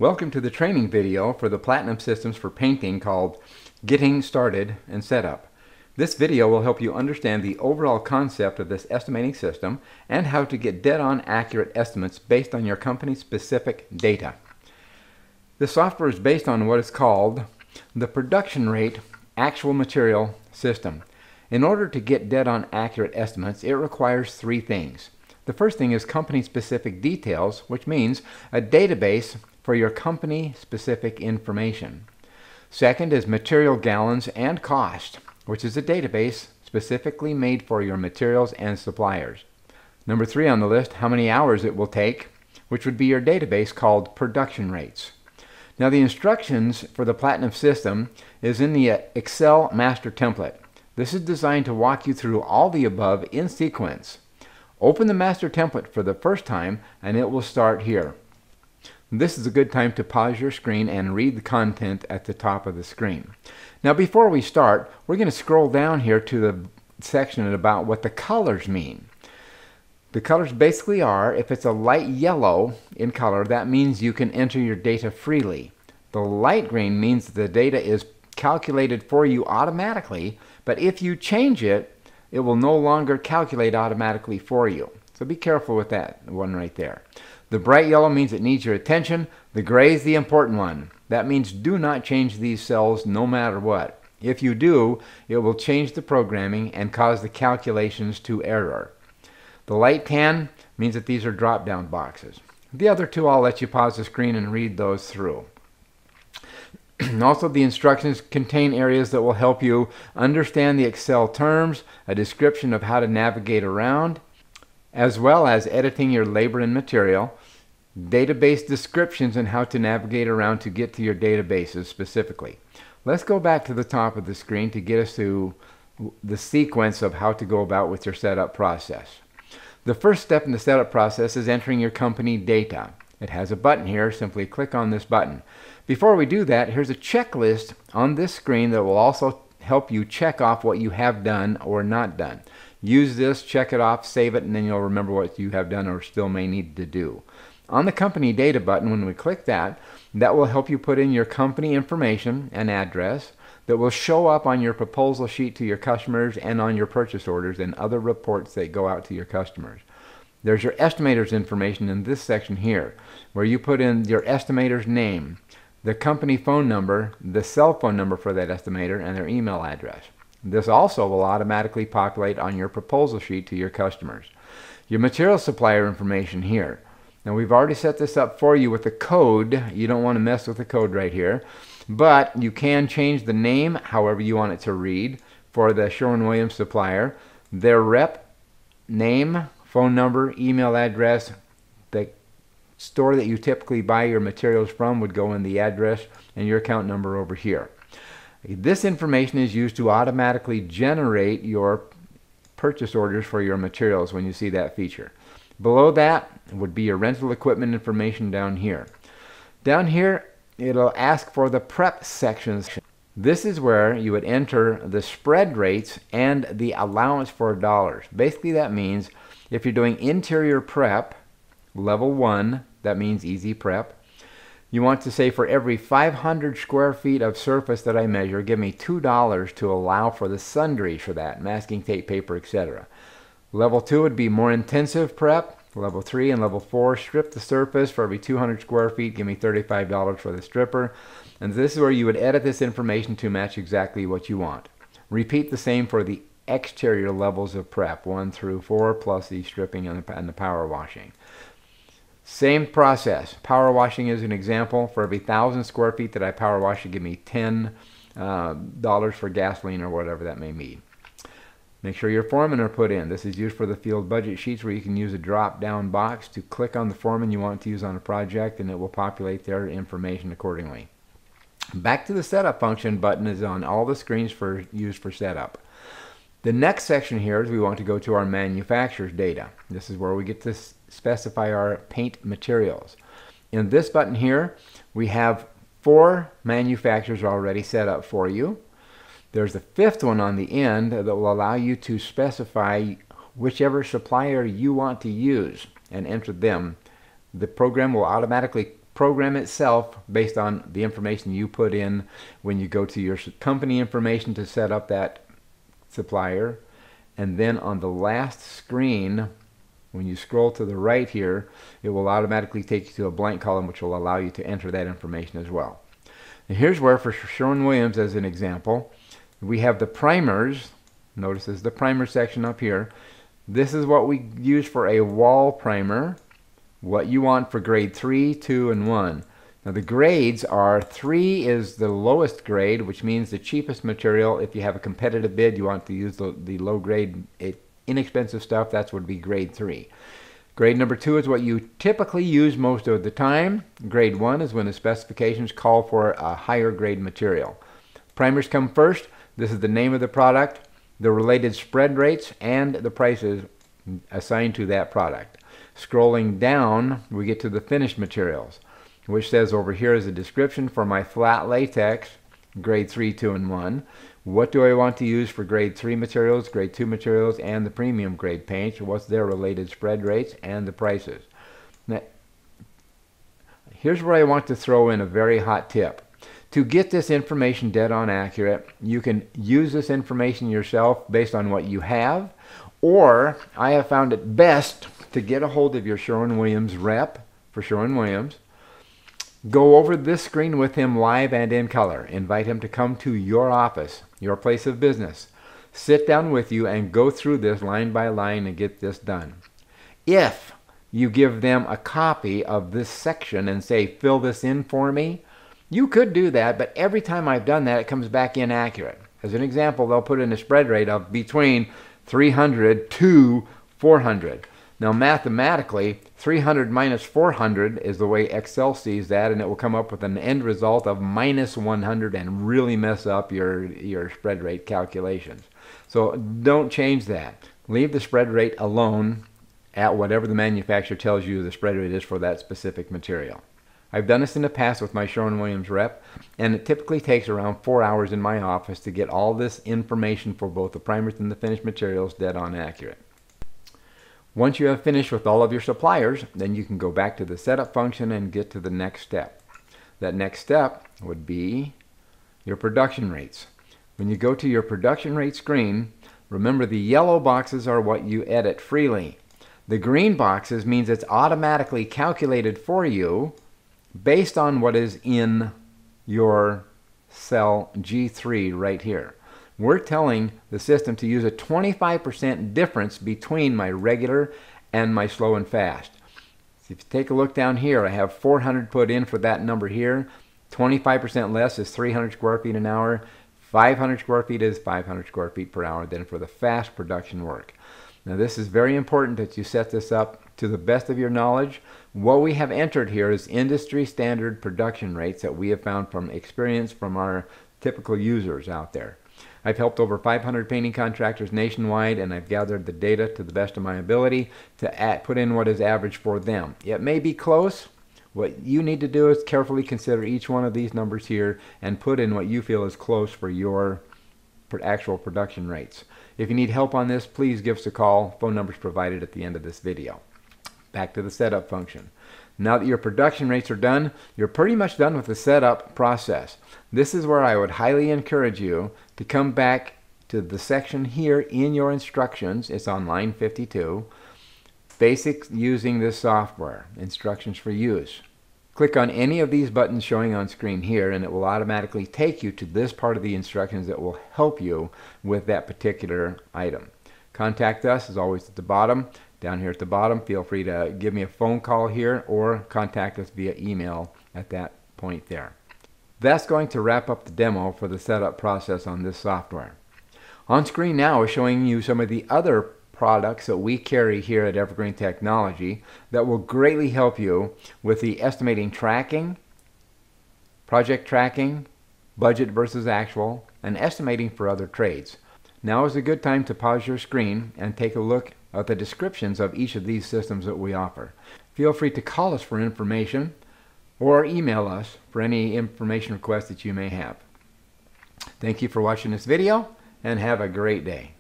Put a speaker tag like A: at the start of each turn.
A: Welcome to the training video for the Platinum Systems for Painting called Getting Started and Setup. This video will help you understand the overall concept of this estimating system and how to get dead-on accurate estimates based on your company's specific data. The software is based on what is called the production rate actual material system. In order to get dead-on accurate estimates, it requires three things. The first thing is company-specific details, which means a database for your company-specific information. Second is material gallons and cost, which is a database specifically made for your materials and suppliers. Number three on the list, how many hours it will take, which would be your database called production rates. Now the instructions for the Platinum system is in the Excel master template. This is designed to walk you through all the above in sequence. Open the master template for the first time and it will start here. This is a good time to pause your screen and read the content at the top of the screen. Now before we start, we're going to scroll down here to the section about what the colors mean. The colors basically are, if it's a light yellow in color, that means you can enter your data freely. The light green means the data is calculated for you automatically, but if you change it, it will no longer calculate automatically for you. So be careful with that one right there. The bright yellow means it needs your attention. The gray is the important one. That means do not change these cells no matter what. If you do, it will change the programming and cause the calculations to error. The light tan means that these are drop-down boxes. The other two, I'll let you pause the screen and read those through. Also, the instructions contain areas that will help you understand the Excel terms, a description of how to navigate around, as well as editing your labor and material, database descriptions and how to navigate around to get to your databases specifically. Let's go back to the top of the screen to get us to the sequence of how to go about with your setup process. The first step in the setup process is entering your company data. It has a button here. Simply click on this button. Before we do that, here's a checklist on this screen that will also help you check off what you have done or not done. Use this, check it off, save it, and then you'll remember what you have done or still may need to do. On the company data button, when we click that, that will help you put in your company information and address that will show up on your proposal sheet to your customers and on your purchase orders and other reports that go out to your customers. There's your estimator's information in this section here, where you put in your estimator's name, the company phone number, the cell phone number for that estimator, and their email address. This also will automatically populate on your proposal sheet to your customers. Your material supplier information here. Now we've already set this up for you with the code. You don't want to mess with the code right here. But you can change the name however you want it to read for the Sherwin-Williams supplier. Their rep, name, phone number, email address. The store that you typically buy your materials from would go in the address, and your account number over here. This information is used to automatically generate your purchase orders for your materials when you see that feature. Below that would be your rental equipment information down here. Down here, it'll ask for the prep sections. This is where you would enter the spread rates and the allowance for dollars. Basically, that means if you're doing interior prep, level 1, that means easy prep. You want to say for every 500 square feet of surface that I measure, give me $2 to allow for the sundries for that, masking tape, paper, etc. Level 2 would be more intensive prep. Level 3 and level 4, strip the surface for every 200 square feet, give me $35 for the stripper. And this is where you would edit this information to match exactly what you want. Repeat the same for the exterior levels of prep, 1 through 4, plus the stripping and the power washing. Same process. Power washing is an example. For every 1,000 square feet that I power wash, you give me $10 for gasoline or whatever that may mean. Make sure your foreman are put in. This is used for the field budget sheets where you can use a drop-down box to click on the foreman you want to use on a project, and it will populate their information accordingly. Back to the setup function button is on all the screens used for setup. The next section here is we want to go to our manufacturer's data. This is where we get to specify our paint materials. In this button here, we have 4 manufacturers already set up for you. There's the 5th one on the end that will allow you to specify whichever supplier you want to use and enter them. The program will automatically program itself based on the information you put in when you go to your company information to set up that supplier. And then on the last screen, when you scroll to the right here, it will automatically take you to a blank column which will allow you to enter that information as well. And here's where, for Sherwin-Williams as an example, we have the primers. Notice this is the primer section up here. This is what we use for a wall primer, what you want for grade 3, 2, and 1. Now the grades are 3 is the lowest grade, which means the cheapest material. If you have a competitive bid, you want to use the low grade, inexpensive stuff. That would be grade 3. Grade number 2 is what you typically use most of the time. Grade 1 is when the specifications call for a higher grade material. Primers come first. This is the name of the product, the related spread rates, and the prices assigned to that product. Scrolling down, we get to the finished materials, which says over here is a description for my flat latex, grade 3, 2, and 1. What do I want to use for grade 3 materials, grade 2 materials, and the premium grade paints? What's their related spread rates and the prices? Now, here's where I want to throw in a very hot tip. To get this information dead on accurate, you can use this information yourself based on what you have, or I have found it best to get a hold of your Sherwin-Williams rep for Sherwin-Williams. Go over this screen with him live and in color. Invite him to come to your office, your place of business. Sit down with you and go through this line by line and get this done. If you give them a copy of this section and say, fill this in for me, you could do that, but every time I've done that, it comes back inaccurate. As an example, they'll put in a spread rate of between 300 to 400. Now mathematically, 300 minus 400 is the way Excel sees that, and it will come up with an end result of minus 100 and really mess up your spread rate calculations. So don't change that. Leave the spread rate alone at whatever the manufacturer tells you the spread rate is for that specific material. I've done this in the past with my Sherwin-Williams rep, and it typically takes around 4 hours in my office to get all this information for both the primers and the finished materials dead on accurate. Once you have finished with all of your suppliers, then you can go back to the setup function and get to the next step. That next step would be your production rates. When you go to your production rate screen, remember the yellow boxes are what you edit freely. The green boxes means it's automatically calculated for you based on what is in your cell G3 right here. We're telling the system to use a 25% difference between my regular and my slow and fast. So if you take a look down here, I have 400 put in for that number here. 25% less is 300 square feet an hour. 500 square feet is 500 square feet per hour then for the fast production work. Now this is very important that you set this up to the best of your knowledge. What we have entered here is industry standard production rates that we have found from experience from our typical users out there. I've helped over 500 painting contractors nationwide, and I've gathered the data to the best of my ability to put in what is average for them. It may be close. What you need to do is carefully consider each one of these numbers here and put in what you feel is close for your actual production rates. If you need help on this, please give us a call. Phone numbers provided at the end of this video. Back to the setup function. Now that your production rates are done, you're pretty much done with the setup process. This is where I would highly encourage you to come back to the section here in your instructions. It's on line 52. Basics using this software. Instructions for use. Click on any of these buttons showing on screen here and it will automatically take you to this part of the instructions that will help you with that particular item. Contact us is always at the bottom. Down here at the bottom, feel free to give me a phone call here or contact us via email at that point there. That's going to wrap up the demo for the setup process on this software. On screen now is showing you some of the other products that we carry here at Evergreen Technology that will greatly help you with the estimating tracking, project tracking, budget versus actual, and estimating for other trades. Now is a good time to pause your screen and take a look at the descriptions of each of these systems that we offer. Feel free to call us for information or email us for any information requests that you may have. Thank you for watching this video and have a great day.